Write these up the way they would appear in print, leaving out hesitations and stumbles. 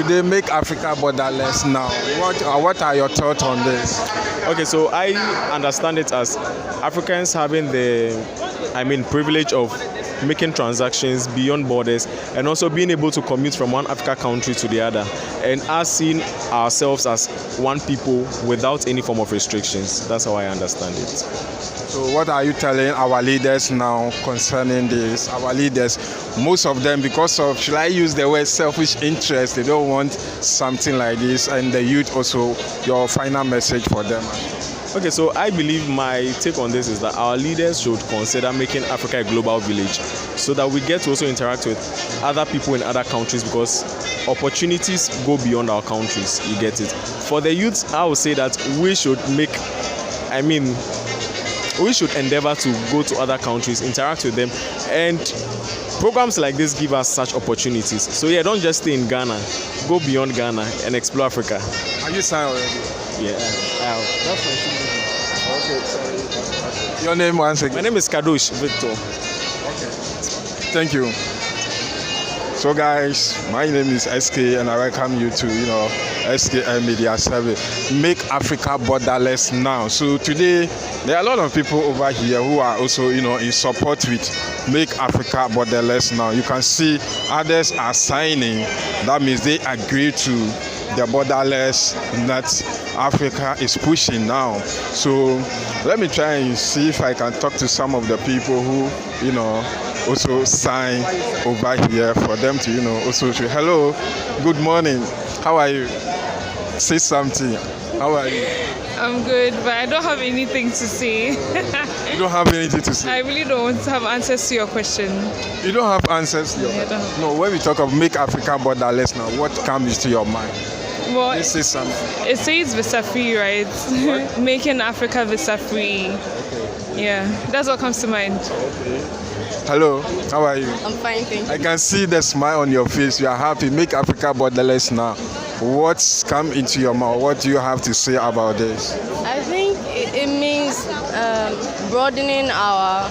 today, make Africa borderless now. What are your thoughts on this? Okay, so I understand it as Africans having the, privilege of making transactions beyond borders and also being able to commute from one Africa country to the other, and us seeing ourselves as one people without any form of restrictions. That's how I understand it. So what are you telling our leaders now concerning this? Our leaders, most of them, because of, should I use the word selfish interest, they don't want something like this, and the youth also, your final message for them? Okay, so I believe my take on this is that our leaders should consider making Africa a global village so that we get to also interact with other people in other countries, because opportunities go beyond our countries, you get it. For the youth, I would say that we should we should endeavor to go to other countries, interact with them, and programs like this give us such opportunities. So yeah, don't just stay in Ghana, go beyond Ghana and explore Africa. Have you signed already? Yeah, I have. That's my signature. Okay, sorry. Your name once again? My name is Kadosh Victor. Okay. Thank you. So guys, my name is S.K. and I welcome you to S.K.M Media Service. Make Africa borderless now. So today there are a lot of people over here who are also in support with Make Africa borderless now. You can see others are signing. That means they agree to the borderless that Africa is pushing now. So let me try and see if I can talk to some of the people who also sign over here for them to also show. Hello, good morning, how are you? Say something. How are you? I'm good, but I don't have anything to say. You don't have anything to say? I really don't have answers to your question. You don't have answers to your question? No, when we talk of make Africa borderless now, what comes to your mind? Well, Let's say something. It says visa free, right? What? Making Africa visa free. Okay. Yeah, that's what comes to mind. Okay. Hello, how are you? I'm fine, thank you. I can see the smile on your face. You are happy. Make Africa borderless now. What's come into your mouth? What do you have to say about this? I think it means broadening our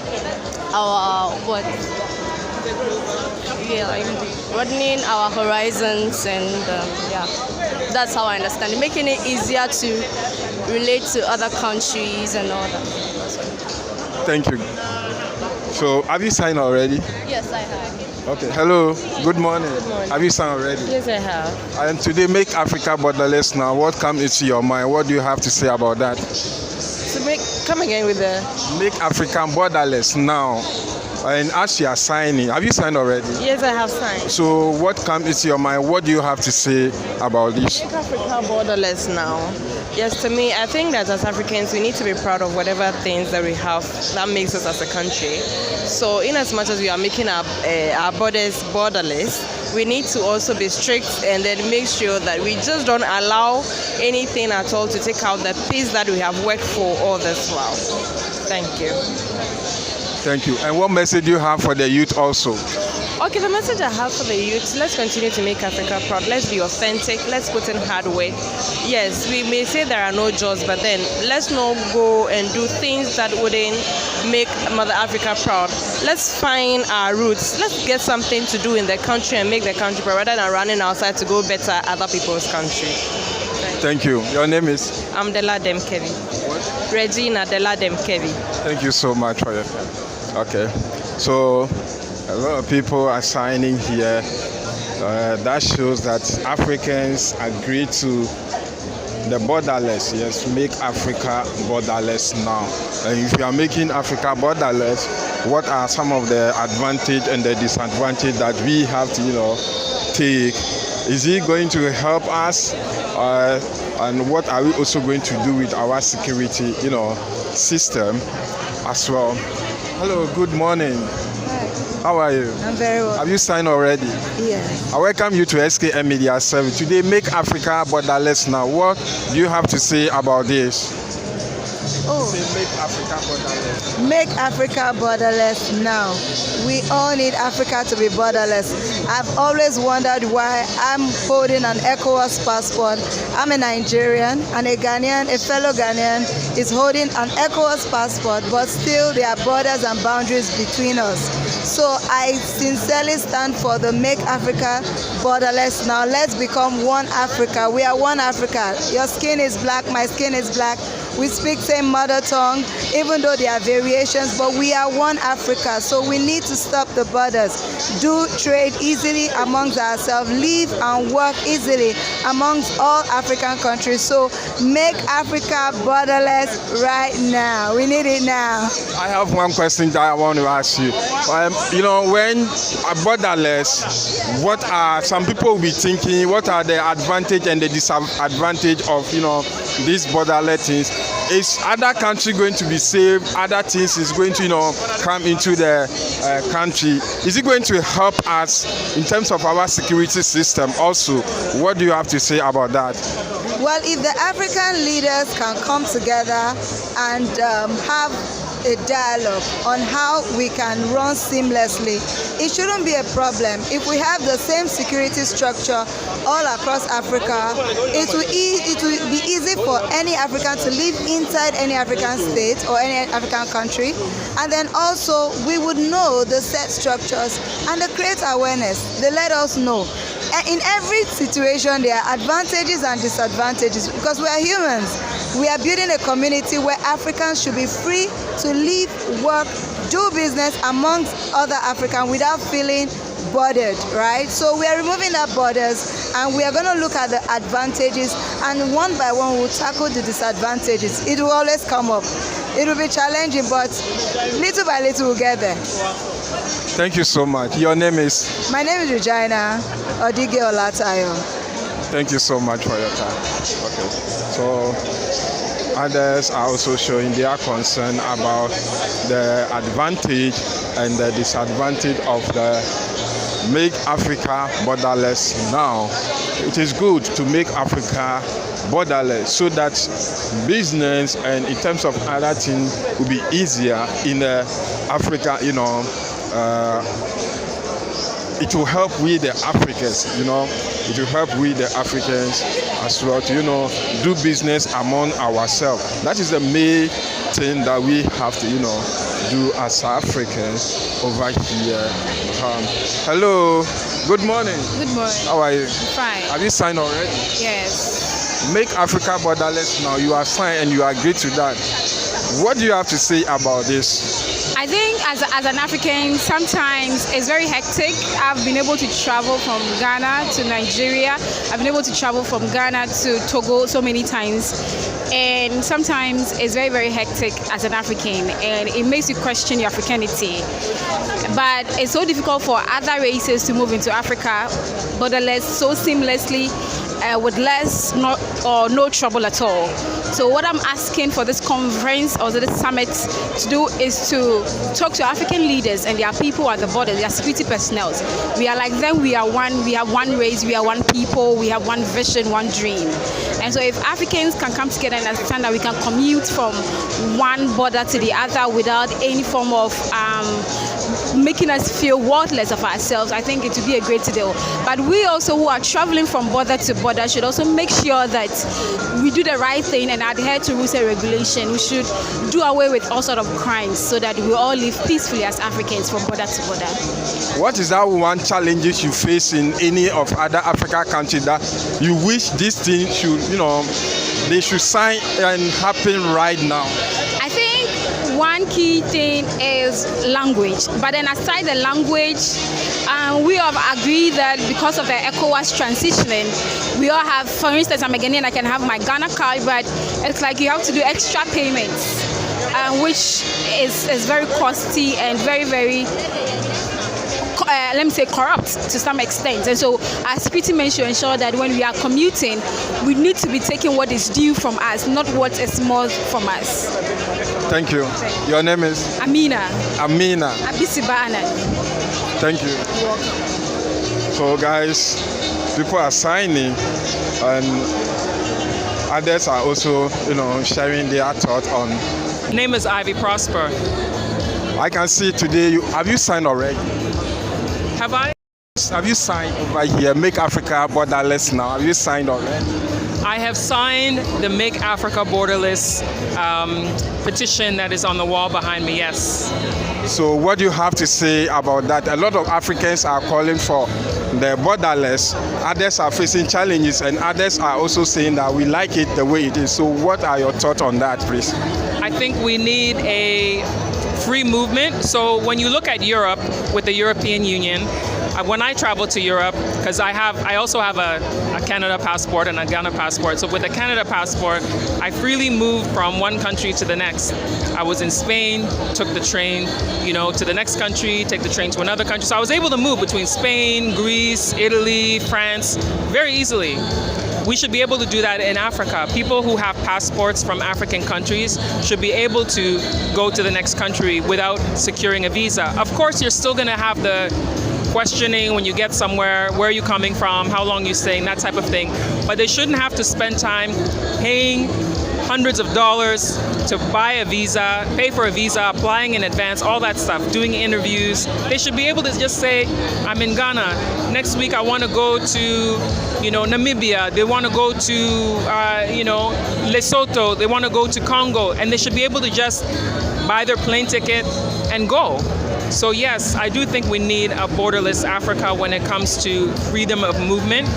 what? Yeah, like broadening our horizons, and that's how I understand it. Making it easier to relate to other countries and all that. Thank you. So, have you signed already? Yes, I have. Okay. Hello. Good morning. Good morning. Have you signed already? Yes, I have. And today, make Africa borderless now. What comes into your mind? What do you have to say about that? Come again with the... Make Africa borderless now. And as you are signing, have you signed already? Yes, I have signed. So, what comes into your mind? What do you have to say about this? Make Africa borderless now. Yes, to me, I think that as Africans, we need to be proud of whatever things that we have that makes us as a country. So, in as much as we are making our borders borderless, we need to also be strict and then make sure that we just don't allow anything at all to take out the peace that we have worked for all this while. Thank you. Thank you. And what message do you have for the youth also? Okay, the message I have for the youth, let's continue to make Africa proud. Let's be authentic. Let's put in hard work. Yes, we may say there are no jobs, but then let's not go and do things that wouldn't make Mother Africa proud. Let's find our roots. Let's get something to do in the country and make the country proud rather than running outside to go better other people's country. Thank you. Your name is? I'm Dela Demkevi. What? Regina Dela Demkevi. Thank you so much for your time. Okay. So, a lot of people are signing here. That shows that Africans agree to the borderless. Yes, make Africa borderless now. And if you are making Africa borderless, what are some of the advantage and the disadvantage that we have to, take? Is it going to help us? And what are we also going to do with our security, system as well? Hello, good morning. How are you? I'm very well. Have you signed already? Yes. I welcome you to S.K.M Media Service. Today, make Africa borderless now. What do you have to say about this? Say make Africa borderless. Make Africa borderless now. We all need Africa to be borderless. I've always wondered why I'm holding an ECOWAS passport. I'm a Nigerian and a Ghanaian, a fellow Ghanaian is holding an ECOWAS passport, but still there are borders and boundaries between us. So I sincerely stand for the Make Africa Borderless Now. Let's become one Africa. We are one Africa. Your skin is black, my skin is black. We speak same mother tongue, even though there are variations, but we are one Africa. So we need to stop the borders, do trade easily amongst ourselves, live and work easily amongst all African countries. So make Africa borderless right now. We need it now. I have one question that I want to ask you. When borderless, what are some people will be thinking? What are the advantage and the disadvantage of these borderless things? Is other country going to be saved? Other things is going to come into the country. Is it going to help us in terms of our security system? Also, what do you have to say about that? Well, if the African leaders can come together and have a dialogue on how we can run seamlessly, it shouldn't be a problem. If we have the same security structure all across Africa, it will be easy for any African to live inside any African state or any African country. And then also we would know the set structures and they create awareness. They let us know. In every situation, there are advantages and disadvantages because we are humans. We are building a community where Africans should be free to live, work, do business amongst other Africans without feeling bordered, right? So we are removing that borders and we are going to look at the advantages, and one by one we'll tackle the disadvantages. It will always come up. It will be challenging, but little by little we'll get there. Thank you so much. Your name is? My name is Regina Odige Olatayo. Thank you so much for your time. Okay. So others are also showing their concern about the advantage and the disadvantage of the Make Africa Borderless Now. It is good to make Africa borderless so that business and in terms of other things will be easier in Africa. It will help with the Africans. It will help with the Africans as well to do business among ourselves. That is the main thing that we have to do as Africans over here. Hello, good morning. Good morning. How are you? Fine. Have you signed already? Yes. Make Africa Borderless Now. You are signed and you agree to that. What do you have to say about this? I think as an African, sometimes it's very hectic. I've been able to travel from Ghana to Nigeria. I've been able to travel from Ghana to Togo so many times. And sometimes it's very, very hectic as an African, and it makes you question your Africanity. But it's so difficult for other races to move into Africa borderless so seamlessly with less or no trouble at all. So what I'm asking for this conference or this summit to do is to talk to African leaders and their people at the border, their security personnel. We are like them, we are one, we have one race, we are one people, we have one vision, one dream. And so if Africans can come together and understand that we can commute from one border to the other without any form of making us feel worthless of ourselves, I think it would be a great deal. But we also who are traveling from border to border should also make sure that we do the right thing and adhere to rules and regulation. We should do away with all sort of crimes so that we all live peacefully as Africans from border to border. What is that one challenges you face in any of other Africa countries that you wish this thing should, they should sign and happen right now? I think one key thing is language. But then aside the language, we have agreed that because of the ECOWAS transitioning, we all have, for instance, I'm a Ghanaian, I can have my Ghana card, but it's like you have to do extra payments, which is very costly and very, very let me say corrupt to some extent. And so our security men should ensure that when we are commuting, we need to be taking what is due from us, not what is more from us. Thank you. Your name is? Amina. Amina. Abisiba Anan. Thank you. You're welcome. So guys, people are signing and others are also, sharing their thoughts on. Name is Ivy Prosper. I can see today, have you signed already? Have I? Have you signed over here? Make Africa Borderless Now. Have you signed already? I have signed the Make Africa Borderless petition that is on the wall behind me, yes. So what do you have to say about that? A lot of Africans are calling for the borderless. Others are facing challenges, and others are also saying that we like it the way it is. So what are your thoughts on that, please? I think we need a free movement. So when you look at Europe with the European Union, when I travel to Europe, because I also have a Canada passport and a Ghana passport. So with a Canada passport, I freely move from one country to the next. I was in Spain, took the train, to the next country, take the train to another country. So I was able to move between Spain, Greece, Italy, France, very easily. We should be able to do that in Africa. People who have passports from African countries should be able to go to the next country without securing a visa. Of course, you're still going to have the questioning when you get somewhere, where are you coming from, how long you're staying, that type of thing. But they shouldn't have to spend time paying hundreds of dollars to buy a visa, pay for a visa, applying in advance, all that stuff, doing interviews. They should be able to just say, I'm in Ghana. Next week I want to go to, Namibia. They want to go to, Lesotho. They want to go to Congo. And they should be able to just buy their plane ticket and go. So yes, I do think we need a borderless Africa when it comes to freedom of movement.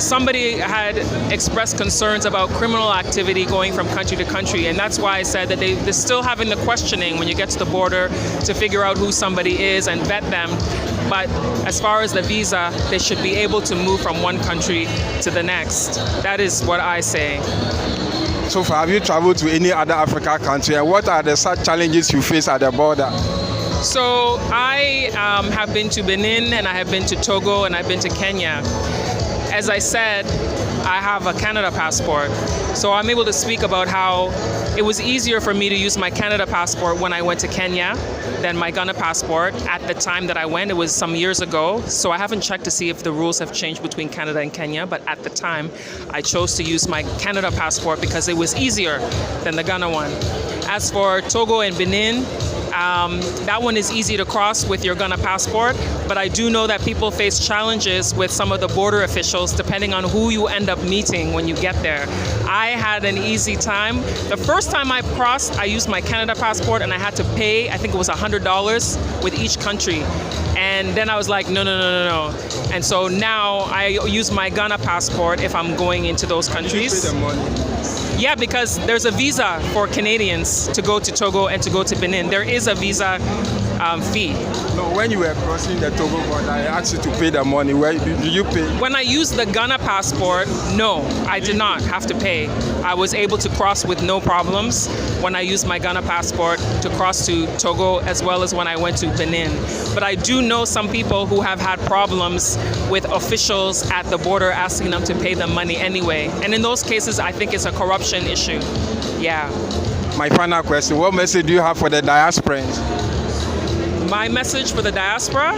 Somebody had expressed concerns about criminal activity going from country to country, and that's why I said that they're still having the questioning when you get to the border to figure out who somebody is and vet them. But as far as the visa, they should be able to move from one country to the next. That is what I say. So far, have you traveled to any other Africa country, and what are the such challenges you face at the border? So I have been to Benin, and I have been to Togo, and I've been to Kenya. As I said, I have a Canada passport. So I'm able to speak about how it was easier for me to use my Canada passport when I went to Kenya than my Ghana passport at the time that I went. It was some years ago. So I haven't checked to see if the rules have changed between Canada and Kenya, but at the time I chose to use my Canada passport because it was easier than the Ghana one. As for Togo and Benin, that one is easy to cross with your Ghana passport, but I do know that people face challenges with some of the border officials depending on who you end up meeting when you get there. I had an easy time. The first time I crossed, I used my Canada passport and I had to pay, I think it was $100 with each country. And then I was like, no. And so now I use my Ghana passport if I'm going into those countries. You pay the money. Yeah, because there's a visa for Canadians to go to Togo and to go to Benin. There is a visa fee. No, when you were crossing the Togo border, I asked you to pay the money. Where did you pay? When I used the Ghana passport, no, I did not have to pay. I was able to cross with no problems when I used my Ghana passport to cross to Togo, as well as when I went to Benin. But I do know some people who have had problems with officials at the border asking them to pay them money anyway. And in those cases, I think it's a corruption issue. Yeah. My final question, what message do you have for the diasporans? My message for the diaspora?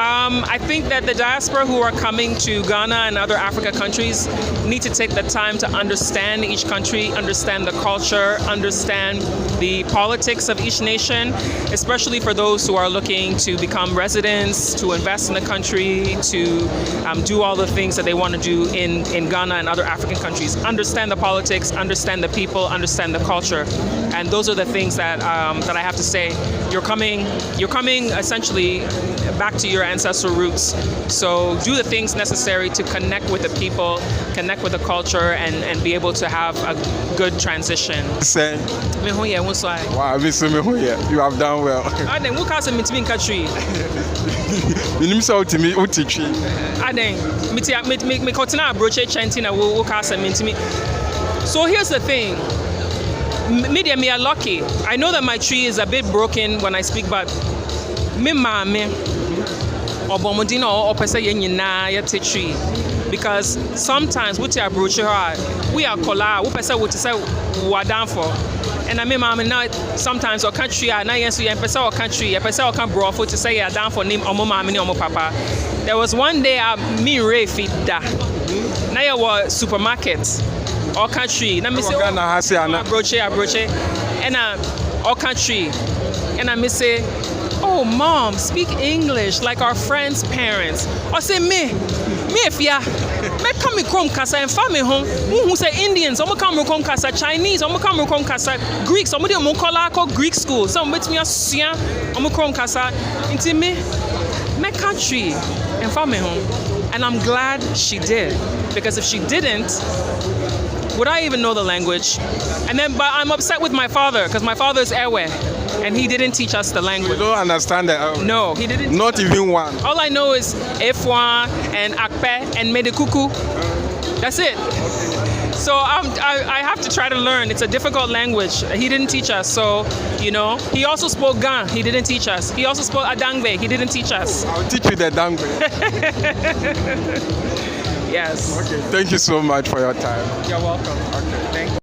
I think that the diaspora who are coming to Ghana and other Africa countries need to take the time to understand each country, understand the culture, understand the politics of each nation, especially for those who are looking to become residents, to invest in the country, to do all the things that they want to do in Ghana and other African countries. Understand the politics, understand the people, understand the culture. And those are the things that I have to say. You're coming essentially back to your ancestral roots. So do the things necessary to connect with the people, connect with the culture, and be able to have a good transition. Say, wow, you have done well. So here's the thing. Me are lucky. I know that my tree is a bit broken when I speak, but me mame obomodina or pesa yenyina yete tree, because sometimes we are brochure we are kola we pesa we say we down for, and I mean mame now sometimes our country na yes we pesa our country pesa our can bro for to say you down for name omo mame ni omo papa. There was one day me re fit da na ya was supermarket our country na me say broche and our country, and I me say, oh mom, speak English like our friends' parents. Or say me if ya Meka me krom kasa and family home. Who say Indians, omo come krom kasa, Chinese, omo come krom kasa, Greeks, omo de omo kola ko Greek school. So met me asua omo krom kasa. Inti me country and family home. And I'm glad she did, because if she didn't, would I even know the language? And then, but I'm upset with my father, because my father is Ewe, and he didn't teach us the language. You don't understand that? No, he didn't. Not even one. All I know is Efwa and Akpe and Medekuku. That's it. So I have to try to learn. It's a difficult language. He didn't teach us. So, you know, he also spoke Gan. He didn't teach us. He also spoke Adangbe. He didn't teach us. I'll teach you the Dangbe. Yes. Okay, thank you so much for your time. You're welcome. Okay. Thank you.